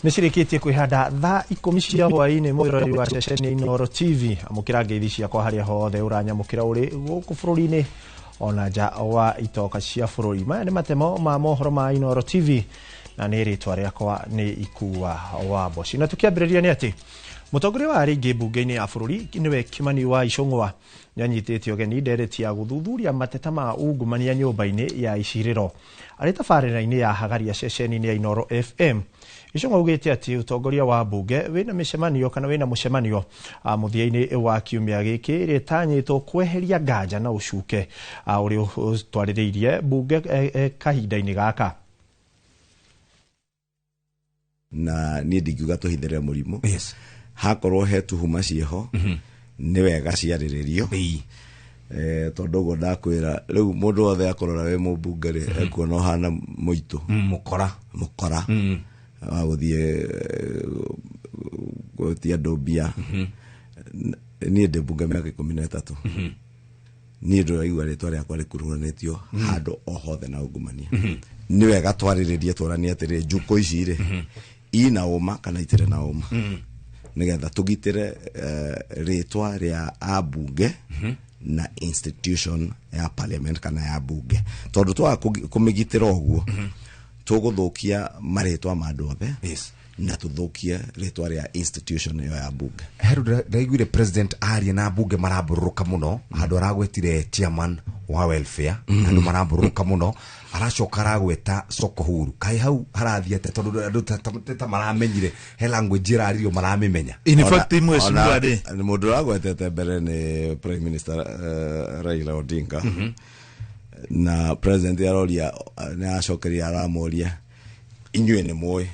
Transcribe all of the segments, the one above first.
Nishirikitie kwihanda thaa 10 cia hwaini mwirori wa ceceni Inoro TV amukira ngeithi ciakwa haria hothe uranyamukira uri guku bururi-ini ona nja wa itoka cia bururi. Maya ni matemo ma mohoro ma Inoro TV na ni ritwa riakwa ni Ikuwa wa Boci. Na tukiambiriria ni ati mutongoria wa ringi bunge-ini ya bururi niwe Kimani wa Icung'wa nyanyitite ogeni ndereti ya guthuthuria mateta ma ungumania nyumba-ini ya Iciriro ari tabarĩra-inĩ ya hagaria ceceni-inĩ ya Inoro FM. Icung'wa ugite ati utongoria wa bunge wina micemanio kana wina mucemanio muthia-ini wa kiumia giki ritanyitwo kweheria nganja na ucuke uri utwaririirie bunge kahinda-ini gaka na ni ndingiuga tuhithire murimu. Yes. Hakorwo he tuhuma cieho ni wega ciariririo tondu go ndakwira riu mundu othe akorora we mubunge ri ekuona hana muitu mukora wa guthie gutia ndobia ni ndi bunge miaka 13 ni ndo igwa ritwa riakwa rikururanitio handu o hothe na ungumania ni wega twariririe twarani atiri njuko ici ri ina uma kana itire na uma nigetha tugitire ritwa ria abunge na institution ya parliament kana ya bunge tondu twa kumigitira oguo tuguthukia maritwa ma andu othe. Yes. Na tuthukia ritwa ria institution ya bunge. Heru ndaiguire president aria na bunge maraburuka muno andu aragwetire chairman wa welfare andu maraburuka muno aracoka aragweta Sokohuru kai hau harathiete tondu andu ta maramenyire he language irario maramimenya. In fact mheshimiwa ni mundu aragwetete mbere ni prime minister Raila Odinga na president aroria na acokeria aramoria inyue ni moy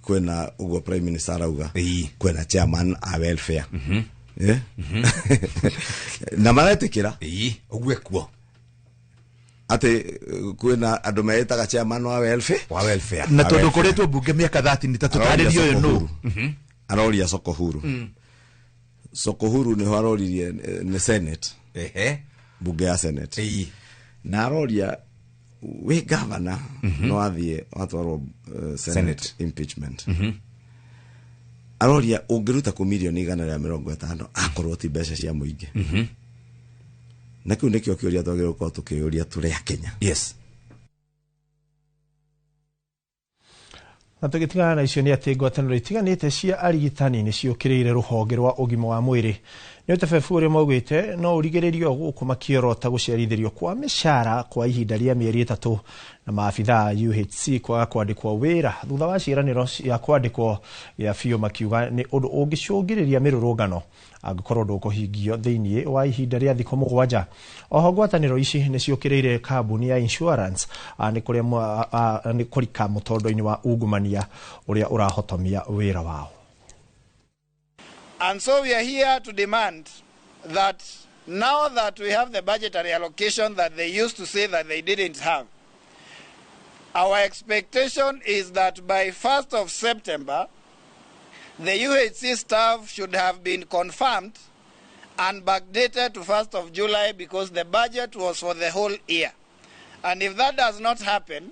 kwena ugo prime minister auga kwena chairman a welfare na maratikira ogwe kuo ate kwena andu meetaga chairman wa welfare na tondu koretwo bunge miaka 30 ni tatutaririo yo no aroria Sokohuru ni haroririe ni senate bunge ya senate na aroria we governor no athie atwaro senate impeachment aroria ungiruta ku milioni 150 akorwo ti mbeca cia muingi na kiu nikio kioria twagire ko tukiuria turia Kenya. Yes. Natugitigana na icio ni ati ngwataniro itiganite cia arigitani ni ciukiriire ruhonge rwa ugima wa mwiri ni utebebu uri maugite no urigiririo gukumakiorota guciarithirio kwa mishara kwa ihinda ria mieri 3 na maafitha UHC kwa kwandikwo wira thutha wa ciraniro ya kwandikwo ya fio makiuga ni undu ungicungiriria mirurungano angikorwo ndukuhingio thiini wa ihinda ria thikũ 7. Oho ngwataniro ici ni ciukiriire kambuni ya insurance ni kurika mutondo-ini wa ungumania uria urahotomia wira wao. And so we are here to demand that now that we have the budgetary allocation that they used to say that they didn't have, our expectation is that by 1st of September, the UHC staff should have been confirmed and backdated to 1st of July because the budget was for the whole year. And if that does not happen,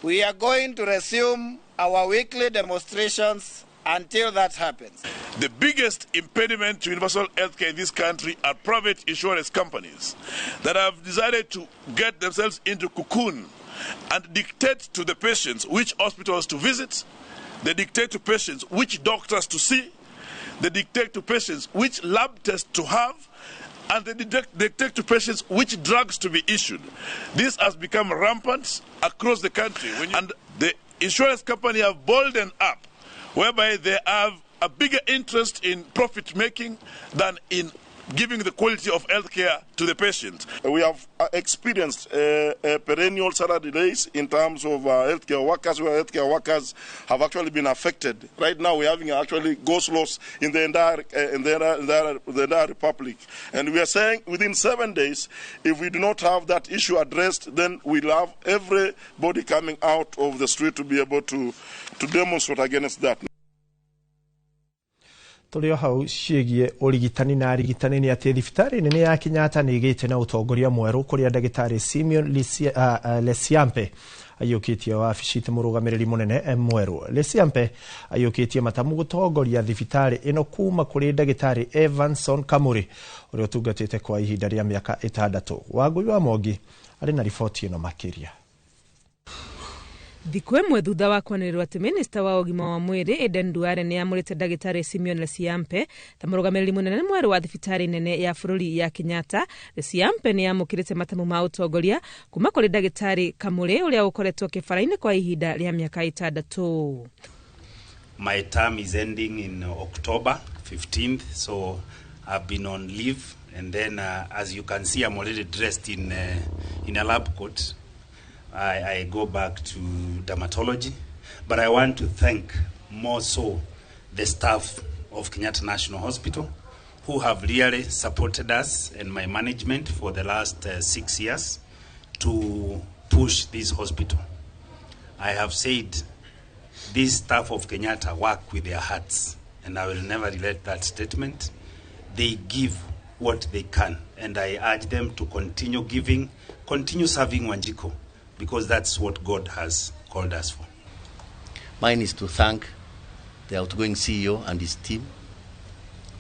we are going to resume our weekly demonstrations until that happens. The biggest impediment to universal healthcare in this country are private insurance companies that have decided to get themselves into cocoon and dictate to the patients which hospitals to visit. They dictate to patients which doctors to see. They dictate to patients which lab tests to have. And they dictate to patients which drugs to be issued. This has become rampant across the country. And the insurance company have boldened up, whereby they have a bigger interest in profit making than in giving the quality of healthcare to the patient. We have experienced perennial salary delays in terms of healthcare workers, where healthcare workers have actually been affected. Right now, we're having actually go-slows in the entire republic. And we are saying within 7 days, if we do not have that issue addressed, then we'll have everybody coming out of the street to be able to demonstrate against that. Tulio hau ciegie urigitani na arigitani ni ati thibitari nene ya Kenyatta ni igite na utongoria mweru kuria ndagitari Simeon Lesiampe ayukitie wabici murugamiriri munene mweru. Lesiampe ayukitie matamu gutongoria thibitari ino kuma kuri ndagitari Evanson Kamuri uria utungatite kwa ihinda ria miaka 6. Wangui wa Mogi ari na riboti ino makiria. Thikũ ĩmwe thutha wa kwanĩrĩrwo atĩ minista wa ũgima wa mwĩrĩ Eden Duale nĩ amũrĩte ndagĩtarĩ Simeon Lesiampe ta mũrũgamĩrĩri mũnene mwerũ wa thibitarĩ nene ya bũrũri ya Kenyatta. Lesiampe nĩ amũkĩrĩte matamu ma ũtongoria kuma kũrĩ ndagĩtarĩ Kamũrĩ ũrĩa ũkoretwo kĩbara-inĩ kwa ihinda rĩa mĩaka 6. My term is ending in October 15th, so I've been on leave, and then as you can see, I'm already dressed in a lab coat. I go back to dermatology, but I want to thank more so the staff of Kenyatta National Hospital who have really supported us and my management for the last 6 years to push this hospital. I have said this staff of Kenyatta work with their hearts, and I will never relent that statement. They give what they can, and I urge them to continue giving, continue serving Wanjiko, because that's what God has called us for. Mine is to thank the outgoing CEO and his team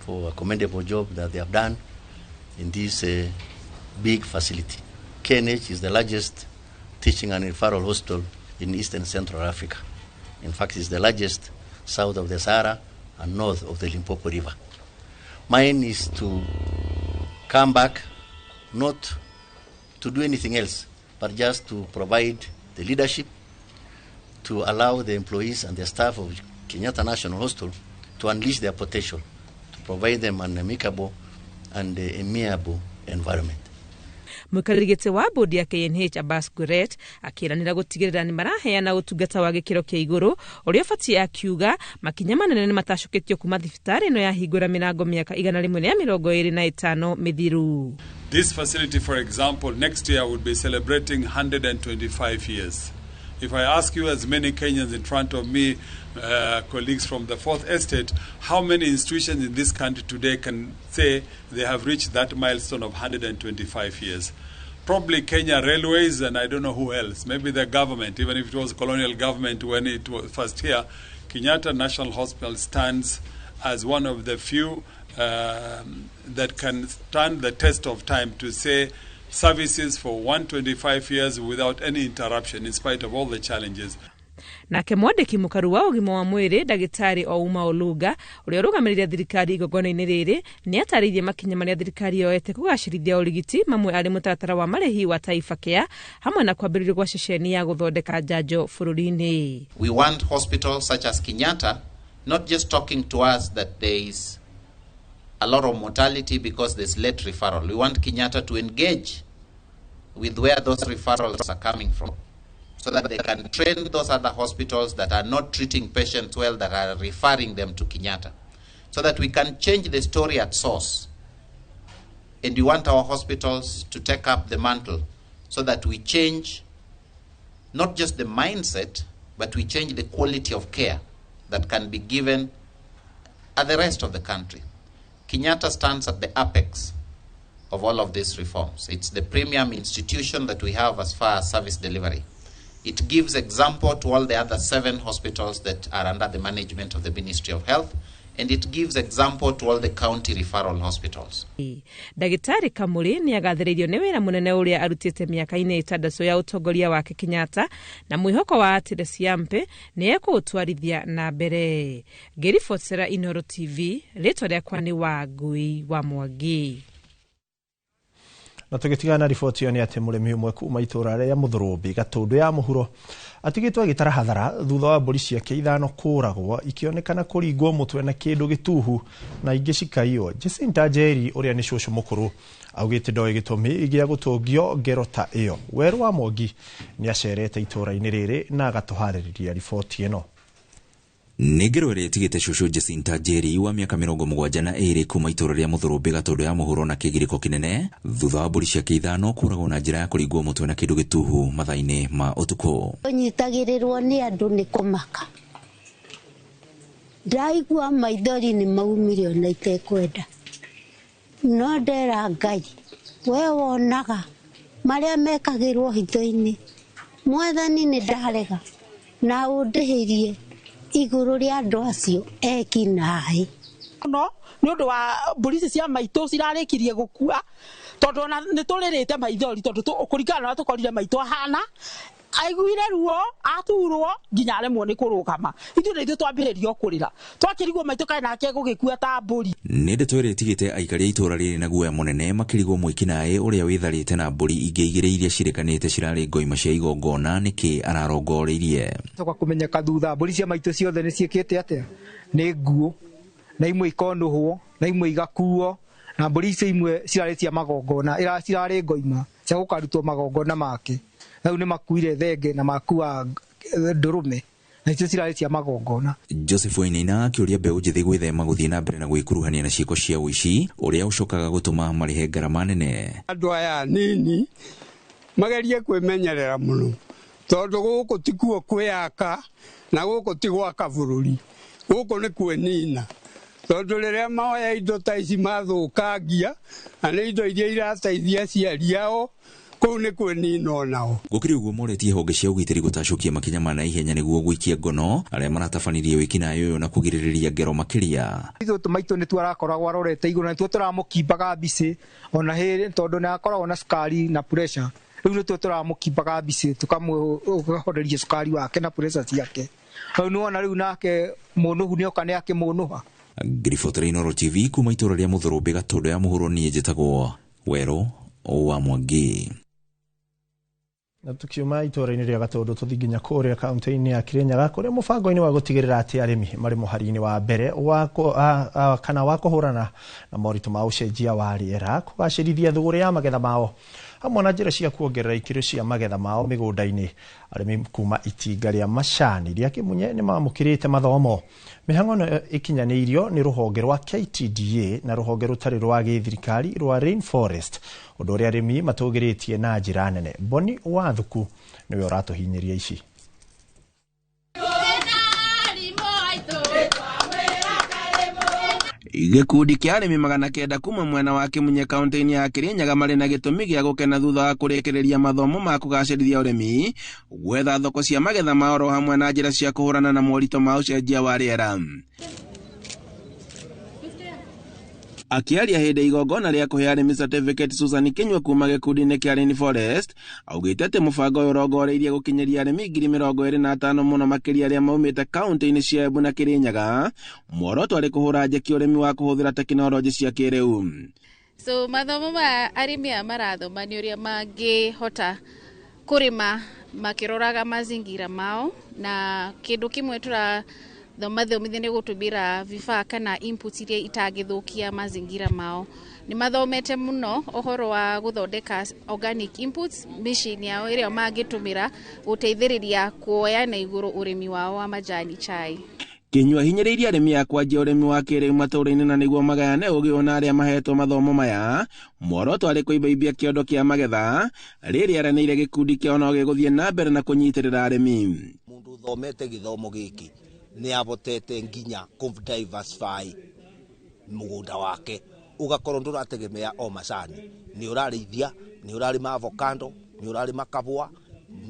for a commendable job that they have done in this big facility. KNH is the largest teaching and referral hospital in Eastern Central Africa. In fact, it's the largest south of the Sahara and north of the Limpopo River. Mine is to come back, not to do anything else, but just to provide the leadership to allow the employees and the staff of Kenyatta National Hospital to unleash their potential, to provide them an amicable and amiable environment. Mũikarĩri wa bodi ya KNH Abbas Guret akĩranĩra gũtigĩrĩra nĩ maraheana ũtungata wa gĩkĩro kĩa igũrũ ũrĩa ũbatiĩ akiuga makinya manene nĩ matacũkĩtio kuma thibitarĩ ĩno yahingũra mĩrango mĩaka 125 mĩthiru. This facility, for example, next year will be celebrating 125 years. If I ask you, as many Kenyans in front of me, colleagues from the Fourth Estate, how many institutions in this country today can say they have reached that milestone of 125 years? Probably Kenya Railways, and I don't know who else. Maybe the government, even if it was colonial government when it was first here. Kenyatta National Hospital stands as one of the few that can stand the test of time to say services for 125 years without any interruption in spite of all the challenges. Nake mwandĩki mũkaru wa ũgima wa mwĩrĩ ndagĩtarĩ Ouma Oluga ũrĩa ũrũgamĩrĩire thirikari igongona-inĩ rĩrĩ nĩ atarĩirie makinya marĩa thirikari yoete kũgacĩrithia ũrigiti mamwe arĩ mũtaratara wa marĩhi wa Taifa Care hamwe na kwambĩrĩrio gwa ceceni ya gũthondeka njanjo bũrũri-inĩ. We want hospitals such as Kenyatta not just talking to us that there is a lot of mortality because there's late referral. We want Kenyatta to engage with where those referrals are coming from, so that they can train those other hospitals that are not treating patients well, that are referring them to Kenyatta, so that we can change the story at source. And we want our hospitals to take up the mantle so that we change not just the mindset, but we change the quality of care that can be given at the rest of the country. Kenyatta stands at the apex of all of these reforms. It's the premium institution that we have as far as service delivery. It gives example to all the other 7 hospitals that are under the management of the Ministry of Health, and it gives example to all the county referral hospitals. Ndagĩtarĩ Kamũrĩ nĩ agathĩrĩirio nĩ wĩra mũnene ũrĩa arutĩte mĩaka-inĩ 6 ya ũtongoria wake Kenyatta na mwĩhoko wa atĩ Lesiampe nĩ ekũũtwarithia na mbere. Ngĩribotera Inooro TV, rĩtwa rĩakwa nĩ Wangui wa Mwangi. Na tũgĩtigana riboti ĩyo nĩ atĩ mũrĩmi ũmwe kuma itũũra rĩa Mũthũrũmbi Gatũndũ ya mũhuro atigĩtwo agĩtara hathara thutha wa mbũri ciake 5 kũragwo ikĩonekana kũringwo mũtwe na kĩndũ gĩtuhu na ingĩ cikaiywo. Jacinta Njeri ũrĩa nĩ cũcũ mũkũrũ augĩte ndoĩ gĩtũmi gĩa gũtũngio ngero ta ĩyo. Werũ wa Mwangi nĩ acerete itũũra-inĩ rĩrĩ na agatũharĩrĩria riboti ĩno. Nĩngero ĩrĩa ĩtigĩte cũcũ Jacinta Njeri wa mĩaka 72 kuma itũũra rĩa Mũthũrũmbi Gatũndũ ya mũhuro na kĩgirĩko kĩnene thutha wa mbũri ciake 5 kũragwo na njĩra ya kũringwo mũtwe na kĩndũ gĩtuhu mathaa-inĩ ma ũtukũ. Ũnyitagĩrĩrwo nĩ andũ nĩ kũmaka. Ndaigua maithori nĩ maumire ona itekwenda. No ndera Ngai, we wonaga marĩa mekagĩrwo hitho-inĩ mwathani nĩ ndarega na ũndĩhĩrie igũrũ rĩa andũ acio ekinaĩ no nĩ ũndũ wa mbũri cia maitũ cirarĩkirie gũkua tondũ nĩ tũrĩrĩte maithori tondũ kũringana na tũkorire maitũ ahana aiguire ruo aturwo nginya aremwo nĩ kũrũgama ithuĩ nĩ ithuĩ twambĩrĩrio kũrĩra twakĩrigwo maitũ kaĩ nake gũgĩkua ta mbũri nĩ ndeto ĩrĩa ĩtigĩte aikari a itũũra rĩrĩ na guoya mũnene makĩrigwo mwĩkinaĩ ũrĩa wĩtharĩte na mbũri ingĩ igĩrĩ iria cirekanĩte cirarĩ ngoima cia igongona nĩkĩ ararongoreirie toka kũmenyeka thutha mbũri cia maitũ ciothe nĩ ciĩkĩte atĩa nĩ nguũ na imwe ikonũhwo na imwe igakuo na mbũri icio imwe cirarĩ cia magongona cirarĩ ngoima cia gũkarutwo magongona make rĩu nĩ makuire thenge na makua ndũrũme na icio cirarĩ cia magongona. Joseph Wainaina akĩũria mbeũ njĩthĩ gwĩthema gũthiĩ na mbere na gwĩkuruhania na ciĩko cia ũici ũrĩa ũcokaga gũtũma marĩhe ngarama nene. Andũ aya nini magerie kwĩmenyerera mũno tondũ gũkũ ti kuo kwĩyaka na gũkũ ti gwaka bũrũri gũkũ nĩ kwĩnina tondũ rĩrĩa maoya indo ta ici mathũkangia na nĩ indo iria irateithia aciari ao kũu nĩ kwĩnina onao. Gũkĩrĩ ũguo moretie honge cia ũgitĩri gũtacũkia makinya ma naihenya nĩguo gũikia ngono arĩa maratabanirie wĩkinaĩ ũyũ na kũgirĩrĩria ngero makĩria. Ithuĩ maitũ nĩ twarakoragwo arorete igũrũ na nĩtuo tũramũkimbaga mbicĩ ona hĩrĩ tondũ nĩ akoragwo na cukari na pressure rĩu nĩtuo tũramũkimbaga mbicĩ tũkamũhoreria cukari wake na pressure ciake rĩu nĩwona rĩu nake mũnũhu nĩoka nĩ akĩmũnũha. Ngiribotera Inooro TV kuma itũũra rĩa Mũthũrũmbĩ Gatũndũ ya mũhuro niĩ njĩtagwo Werũ wa Mwangi. Na tukiuma itũũra-inĩ rĩa Gatũndũ tũthiĩ nginya kũrĩa kaunti-inĩ ya Kirinyaga kũrĩa mũbango-inĩ wa gũtigĩrĩra atĩ arĩmi marĩ mũhari-inĩ wa mbere kana wa kũhũrana na moritũ ma ũcenjia wa rĩera kũgacĩrithia thũgũrĩ ya magetha mao hamwe na njĩra cia kuongerera ikĩro cia magetha mao mĩgũnda-inĩ. Arĩmi kuma itinga rĩa macani rĩa Kĩmunye nĩ mamũkĩrĩte mathomo. Mĩhang'o ĩno ĩkinyanĩirio nĩ rũhonge rwa KTDA na rũhonge rũtarĩ rwa gĩthirikari rwa Rainforest, ũndũ ũrĩa arĩmi matũgĩrĩtie na njĩra nene. Boni Wathuku nĩwe ũratũhinyĩria ici. Gĩkundi kĩa arĩmi 900 kuma mwena wa Kĩmunye kaunti-inĩ ya Kirinyaga marĩ na gĩtũmi gĩa gũkena thutha wa kũrĩkĩrĩria mathomo ma kũgacĩrithia ũrĩmi, gwetha thoko cia magetha mao ro hamwe na njĩra cia kũhũrana na moritũ ma ũcenjia wa rĩera. Akiaria hĩndĩ igongona rĩa kũhe arĩmi certificate, Susan Kinyua kuma gĩkundi-inĩ kĩa Rainforest augĩte atĩ mũbango ũyũ ũrongoreirie gũkinyaria arĩmi 25,000 mũno makĩria arĩa maumĩte kaunti-inĩ cia Embu na Kirinyaga, muoroto arĩ kũhũra njeki ũrĩmi wa kũhũthĩra tekinoronjĩ cia kĩrĩu. So mathomo ma arĩmi aya marathoma nĩ ũrĩa mangĩhota kũrĩma makĩroraga mazingira mao, na kĩndũ kĩmwe thomithia nĩ gũtũmĩra vifaa kana inputs iria itangĩthũkia mazingira mao. Nĩ mathomete mũno ũhoro wa gũthondeka organic inputs machine yao ĩrĩa mangĩtũmĩra gũteithĩrĩria kuoya na igũrũ ũrĩmi wao wa majani chai. Kinyua hinyĩrĩirie arĩmi a kwanjia ũrĩmi wa kĩrĩu matũũra-inĩ na nĩguo magayane ũgĩ ona arĩa mahetwo mathomo maya, muoroto arĩ kũimbaimbia kĩondo kĩa magetha rĩrĩa aranĩire gĩkundi kĩao no gĩgũthiĩ na mbere na kũnyitĩrĩra arĩmi. Mũndũ ũthomete gĩthomo gĩkĩ nĩ abotete nginya diversify mũgũnda wake, ũgakorwo ndũrategemea o macani, nĩ ũrarĩithia, nĩ ũrarĩma avocado, nĩ ũrarĩma kabũa,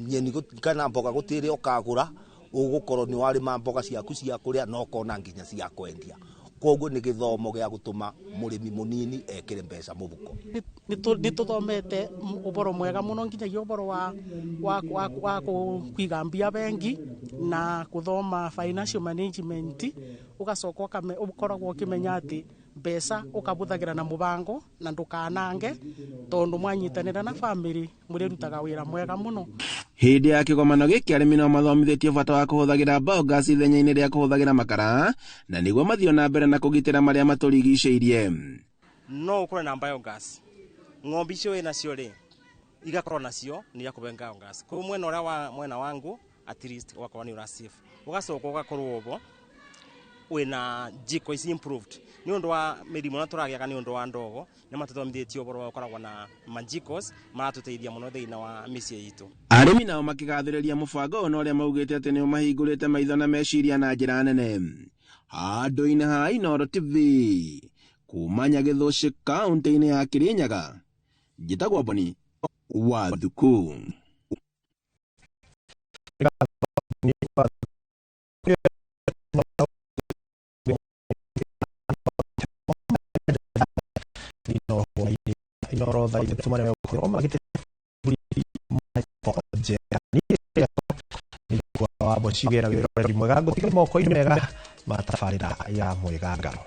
nyeni kana mboga gũtirĩ ũkagũra, ũgũkorwo nĩ warĩma mboga ciaku cia kũrĩa no kona nginya cia kwendia. Koguo nĩ gĩthomo gĩa gũtũma mũrĩmi mũnini ekĩre mbeca mũhuko. Nĩ tũthomete ũboro mwega mũno nginyagia ũboro wa kũiga mbia bengi na gũthoma financial management, ũgacoka ũkoragwo ũkĩmenya atĩ mbeca ũkabũthagĩra na mũbango na ndũkanange tondũ mwanyitanĩra na family mũrĩrutaga wĩra mwega mũno. Hĩndĩ ya kĩgomano gĩkĩ arĩmi no mathomithĩtio bata wa kũhũthagĩra biogas ithenya-inĩ rĩa kũhũthagĩra makara na nĩguo mathiĩ na mbere na kũgitĩra marĩa matũrigicĩirie. No ũkorwo na biogas, ng'ombe icio wĩ nacio rĩ igakorwo nacio nĩ ya kũbenga biogas. Kwa mwena ũrĩa wa mwena wangu at least ũgakorwo nĩ ũrasave, ũgacoka ũgakorwo ũbo wĩna jiko ici improved nĩ ũndũ wa mĩrimũ na tũragĩaga nĩ ũndũ wa ndogo, nĩ matũthomithĩtio ũboro wa ũkoragwo na majikos maratũteithia mũno thĩinĩ wa mĩciĩ itũ. Arĩmi nao makĩgathĩrĩria mũbango ũyũ na ũrĩa maugĩte atĩ nĩ ũmahingũrĩte maitho na meciria na njĩra nene. Handũ-inĩ ha Inooro TV kuma Nyagĩthũcĩ kaunti-inĩ ya Kirinyaga, njĩtagwo Boni Wathuku. orodha itumane kwa magite wabo cigera wĩroreri mwega ngũtiga moko-inĩ mega matabarĩra ya mwĩgangaro.